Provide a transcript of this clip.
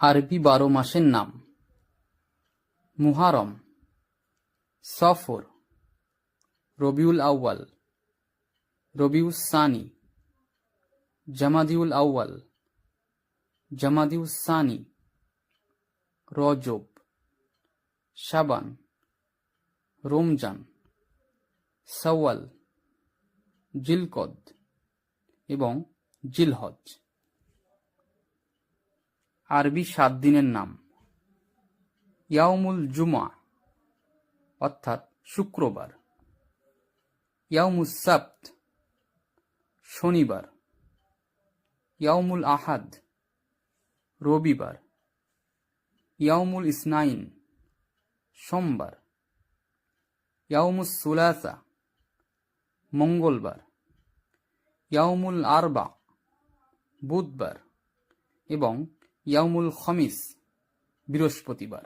আরবি 12 মাসের নাম: মুহাররম, সফর, রবিউল আউয়াল, রবিউস সানি, জামাদিউল আউয়াল, জামাদিউস সানি, রজব, শাবান, রমজান, শাওয়াল, জিলকদ এবং জিলহজ। আরবি 7 দিনের নাম: ইয়াউমুল জুমআ অর্থাৎ শুক্রবার, ইয়াউমুস সাবত শনিবার, ইয়াউমুল আহাদ রবিবার, ইয়াউমুল ইসনাইন সোমবার, ইয়াউমুস সুলাসা মঙ্গলবার, ইয়াউমুল আরবা বুধবার এবং ইয়াউমুল খমিস বৃহস্পতিবার।